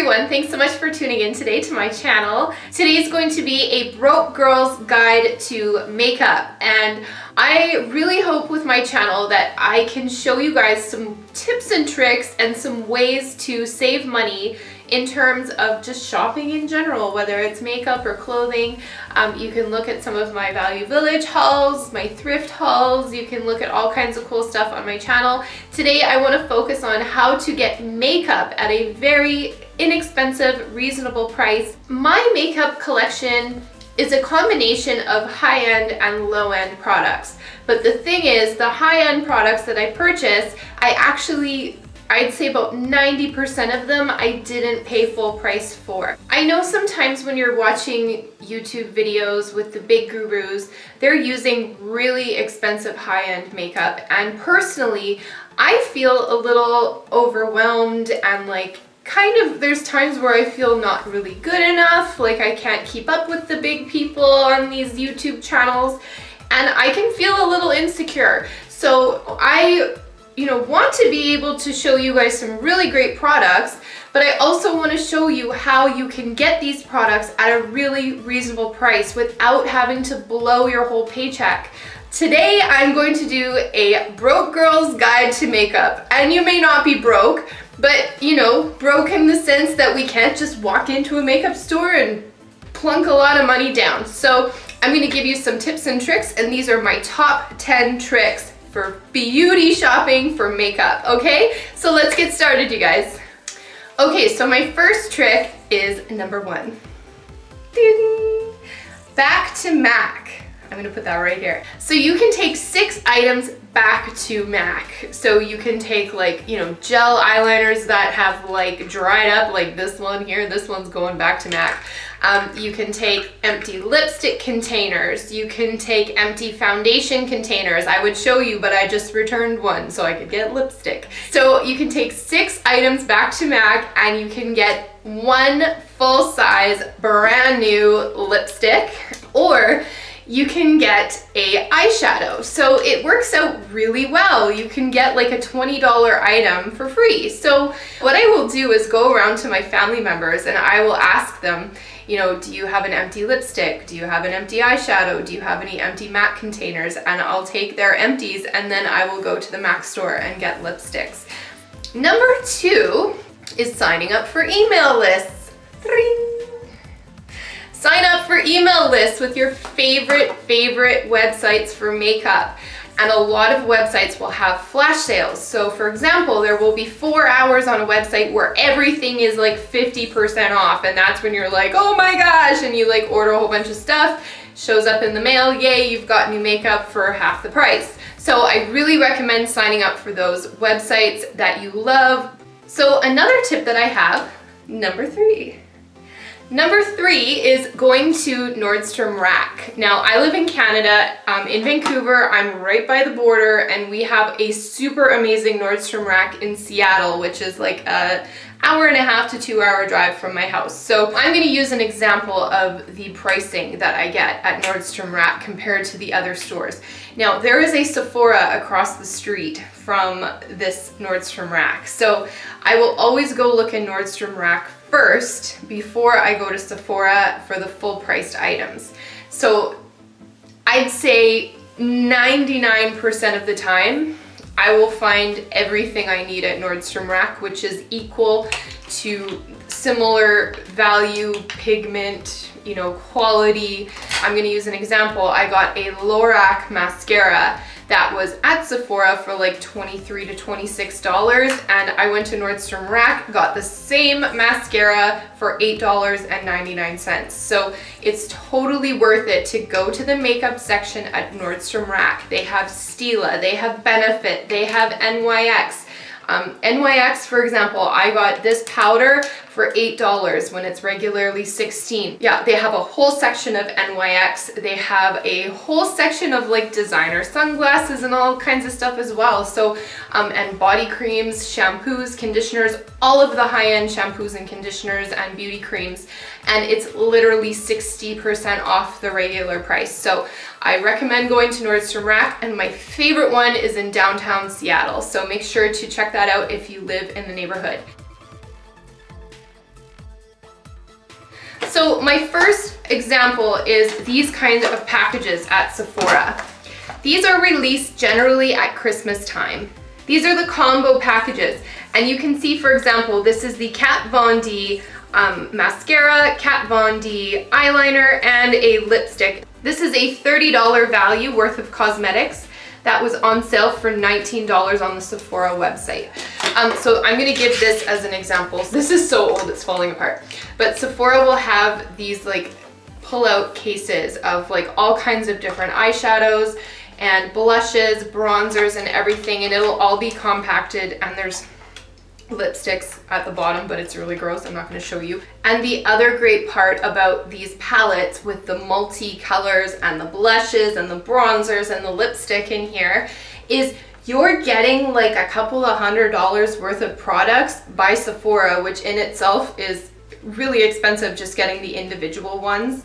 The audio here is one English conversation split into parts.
everyone, thanks so much for tuning in today to my channel. Today is going to be a broke girl's guide to makeup, and I really hope with my channel that I can show you guys some tips and tricks and some ways to save money in terms of just shopping in general, whether it's makeup or clothing. You can look at some of my Value Village hauls, my thrift hauls. You can look at all kinds of cool stuff on my channel. Today I want to focus on how to get makeup at a very inexpensive, reasonable price. My makeup collection is a combination of high-end and low-end products. But the thing is, the high-end products that I purchase, I'd say about 90% of them I didn't pay full price for. I know sometimes when you're watching YouTube videos with the big gurus, they're using really expensive high-end makeup, and personally, I feel a little overwhelmed and there's times where I feel not really good enough, like I can't keep up with the big people on these YouTube channels, and I can feel a little insecure. So I want to be able to show you guys some really great products, but I also want to show you how you can get these products at a really reasonable price without having to blow your whole paycheck. Today I'm going to do a broke girl's guide to makeup, and you may not be broke, but broke in the sense that we can't just walk into a makeup store and plunk a lot of money down. So I'm going to give you some tips and tricks, and these are my top 10 tricks for beauty shopping for makeup, okay? So let's get started, you guys. Okay, so my first trick is number 1. Ding! Back to MAC. I'm gonna put that right here. So you can take 6 items back to MAC. So you can take gel eyeliners that have dried up, like this one here. This one's going back to MAC. You can take empty lipstick containers. You can take empty foundation containers. I would show you, but I just returned one so I could get lipstick. So you can take 6 items back to MAC, and you can get 1 full-size brand new lipstick, or you can get a eyeshadow. So it works out really well. You can get like a $20 item for free. So what I will do is go around to my family members and I will ask them, do you have an empty lipstick? Do you have an empty eyeshadow? Do you have any empty MAC containers? And I'll take their empties, and then I will go to the MAC store and get lipsticks. Number 2 is signing up for email lists. Ring. Sign up for email lists with your favorite websites for makeup. And a lot of websites will have flash sales. So for example, there will be 4 hours on a website where everything is 50% off, and that's when you're like, oh my gosh, and you order a whole bunch of stuff, shows up in the mail, yay, you've got new makeup for half the price. So I really recommend signing up for those websites that you love. So another tip that I have, number 3. Number 3 is going to Nordstrom Rack. Now, I live in Canada, in Vancouver. I'm right by the border, and we have a super amazing Nordstrom Rack in Seattle, which is like a 1.5 to 2 hour drive from my house. So I'm going to use an example of the pricing that I get at Nordstrom Rack compared to the other stores. Now, there is a Sephora across the street from this Nordstrom Rack. So I will always go look in Nordstrom Rack first before I go to Sephora for the full priced items. So I'd say 99% of the time I will find everything I need at Nordstrom Rack, which is equal to similar value, pigment, quality. I'm gonna use an example. I got a Lorac mascara that was at Sephora for $23 to $26, and I went to Nordstrom Rack, got the same mascara for $8.99. So it's totally worth it to go to the makeup section at Nordstrom Rack. They have Stila, they have Benefit, they have NYX. NYX, for example, I got this powder for $8 when it's regularly $16. Yeah, they have a whole section of NYX. They have a whole section of designer sunglasses and all kinds of stuff as well. So, and body creams, shampoos, conditioners, all of the high-end shampoos and conditioners and beauty creams. And it's literally 60% off the regular price. So I recommend going to Nordstrom Rack, and my favorite one is in downtown Seattle. So make sure to check that out if you live in the neighborhood. So my first example is these kinds of packages at Sephora. These are released generally at Christmas time. These are the combo packages, and you can see, for example, this is the Kat Von D mascara, Kat Von D eyeliner, and a lipstick. This is a $30 value worth of cosmetics that was on sale for $19 on the Sephora website. So I'm gonna give this as an example. This is so old, it's falling apart. But Sephora will have these like pull-out cases of like all kinds of different eyeshadows and blushes, bronzers, and everything, and it'll all be compacted, and there's lipsticks at the bottom, but it's really gross. I'm not going to show you. And the other great part about these palettes with the multi-colors and the blushes and the bronzers and the lipstick in here is you're getting like a couple of $100 worth of products by Sephora, which in itself is really expensive just getting the individual ones.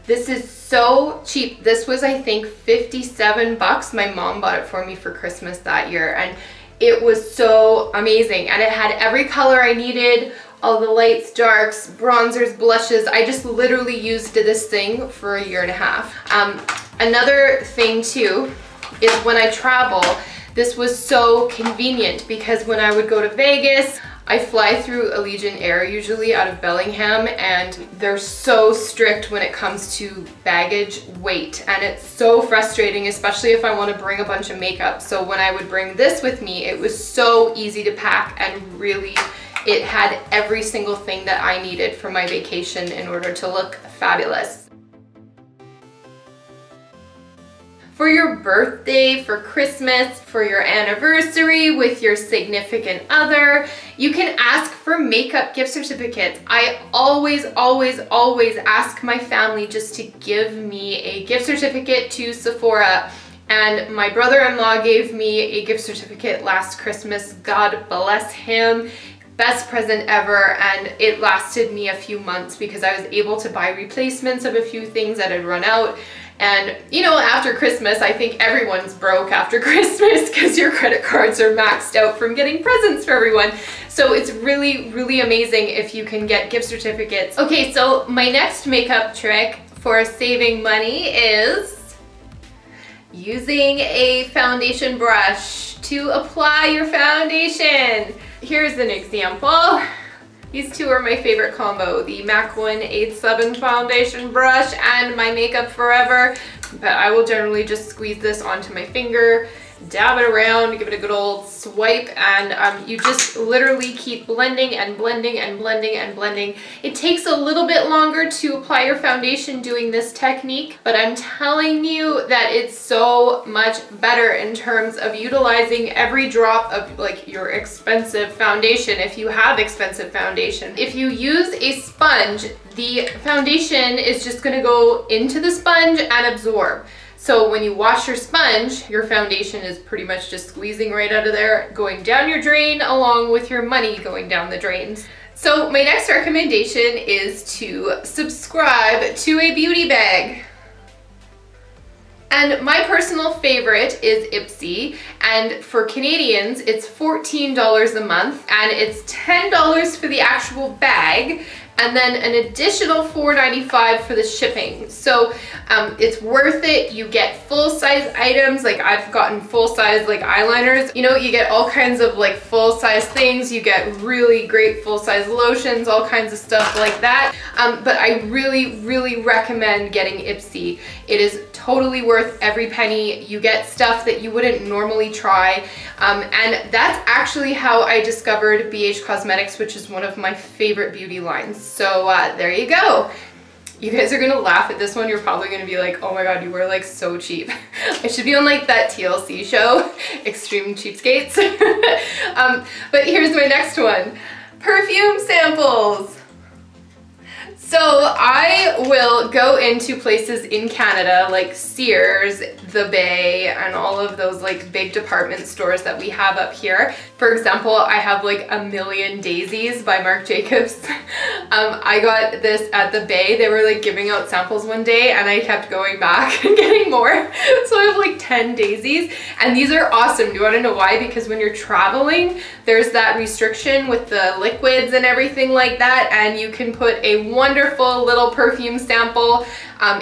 This is so cheap. This was, I think, 57 bucks. My mom bought it for me for Christmas that year, and it was so amazing. And it had every color I needed, all the lights, darks, bronzers, blushes. I just literally used this thing for a year and a half. Another thing too is when I travel, this was so convenient because when I would go to Vegas, I fly through Allegiant Air usually out of Bellingham, and they're so strict when it comes to baggage weight, and it's so frustrating, especially if I want to bring a bunch of makeup. So when I would bring this with me, it was so easy to pack, and really it had every single thing that I needed for my vacation in order to look fabulous. For your birthday, for Christmas, for your anniversary with your significant other, you can ask for makeup gift certificates. I always ask my family just to give me a gift certificate to Sephora. And my brother-in-law gave me a gift certificate last Christmas. God bless him. Best present ever, and it lasted me a few months because I was able to buy replacements of a few things that had run out. And you know, after Christmas, I think everyone's broke after Christmas because your credit cards are maxed out from getting presents for everyone. So it's really amazing if you can get gift certificates. Okay, so my next makeup trick for saving money is using a foundation brush to apply your foundation. Here's an example. These two are my favorite combo, the MAC 187 foundation brush and my Makeup Forever, but I will generally just squeeze this onto my finger, dab it around, give it a good old swipe, and you just literally keep blending and blending and blending and blending. It takes a little bit longer to apply your foundation doing this technique, but I'm telling you that it's so much better in terms of utilizing every drop of like your expensive foundation if you have expensive foundation. If you use a sponge, the foundation is just gonna go into the sponge and absorb. So when you wash your sponge, your foundation is pretty much just squeezing right out of there, going down your drain along with your money going down the drains. So my next recommendation is to subscribe to a beauty bag. And my personal favorite is Ipsy, and for Canadians, it's $14 a month, and it's $10 for the actual bag, and then an additional $4.95 for the shipping. So it's worth it. You get full-size items, like I've gotten full-size like eyeliners. You know, you get all kinds of like full-size things. You get really great full-size lotions, all kinds of stuff like that. But I really recommend getting Ipsy. It is totally worth every penny. You get stuff that you wouldn't normally try. And that's actually how I discovered BH Cosmetics, which is one of my favorite beauty lines. So there you go. You guys are gonna laugh at this one. You're probably gonna be like, oh my god, you were like so cheap. I should be on like that TLC show, Extreme Cheapskates. But here's my next one. Perfume Samples. So I will go into places in Canada like Sears, The Bay, and all of those like big department stores that we have up here. For example, I have like A Million Daisies by Marc Jacobs. I got this at The Bay. They were like giving out samples one day and I kept going back and getting more. So I have like 10 daisies and these are awesome. Do you want to know why? Because when you're traveling, there's that restriction with the liquids and everything like that, and you can put a wonderful wonderful little perfume sample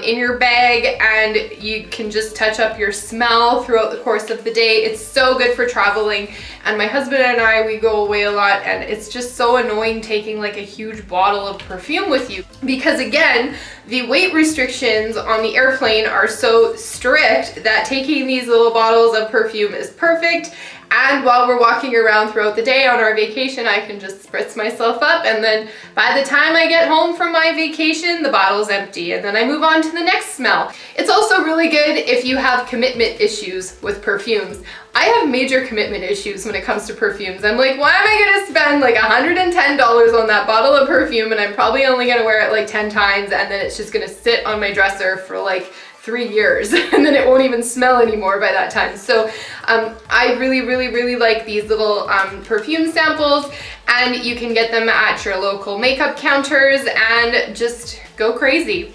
in your bag, and you can just touch up your smell throughout the course of the day. It's so good for traveling, and my husband and I, we go away a lot, and it's just so annoying taking like a huge bottle of perfume with you, because again, the weight restrictions on the airplane are so strict that taking these little bottles of perfume is perfect. And while we're walking around throughout the day on our vacation, I can just spritz myself up, and then by the time I get home from my vacation, the bottle's empty, and then I move on to the next smell. It's also really good if you have commitment issues with perfumes. I have major commitment issues when it comes to perfumes. I'm like, why am I gonna spend like $110 on that bottle of perfume, and I'm probably only gonna wear it like 10 times, and then it's just gonna sit on my dresser for like 3 years and then it won't even smell anymore by that time. So I really like these little perfume samples, and you can get them at your local makeup counters and just go crazy.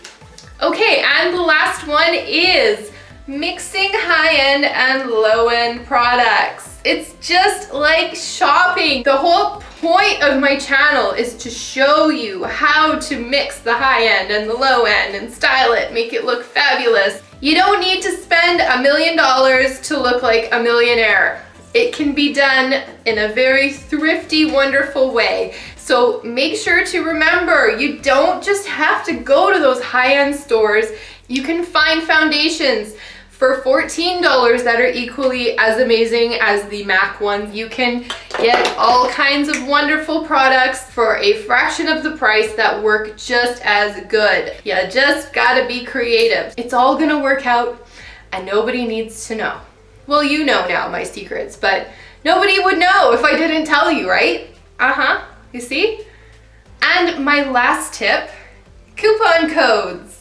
Okay, and the last one is mixing high-end and low-end products. It's just like shopping. The whole point of my channel is to show you how to mix the high end and the low end and style it, make it look fabulous. You don't need to spend $1 million to look like a millionaire. It can be done in a very thrifty, wonderful way. So make sure to remember, you don't just have to go to those high-end stores. You can find foundations for $14 that are equally as amazing as the MAC ones. You can get all kinds of wonderful products for a fraction of the price that work just as good. You just gotta be creative. It's all gonna work out, and nobody needs to know. Well, you know now my secrets, but nobody would know if I didn't tell you, right? You see? And my last tip, coupon codes.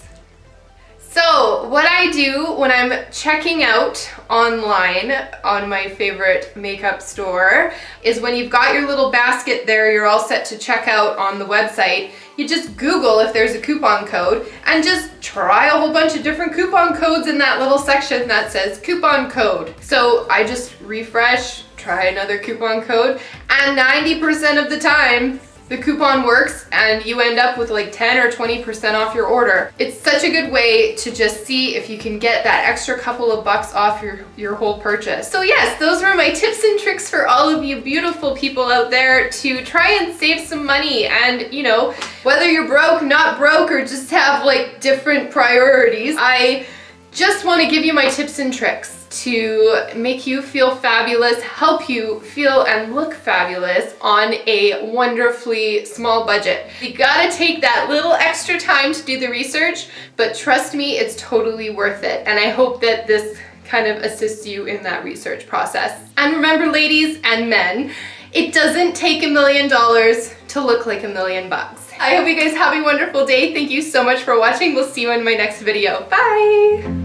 So what I do when I'm checking out online on my favorite makeup store is, when you've got your little basket there, you're all set to check out on the website, you just Google if there's a coupon code and just try a whole bunch of different coupon codes in that little section that says coupon code. So I just refresh, try another coupon code, and 90% of the time the coupon works and you end up with like 10 or 20% off your order. It's such a good way to just see if you can get that extra couple of bucks off your whole purchase. So yes, those were my tips and tricks for all of you beautiful people out there to try and save some money. And you know, whether you're broke, not broke, or just have like different priorities, I just want to give you my tips and tricks to make you feel fabulous, help you feel and look fabulous on a wonderfully small budget. You gotta take that little extra time to do the research, but trust me, it's totally worth it. And I hope that this kind of assists you in that research process. And remember, ladies and men, it doesn't take $1 million to look like $1 million bucks. I hope you guys have a wonderful day. Thank you so much for watching. We'll see you in my next video. Bye!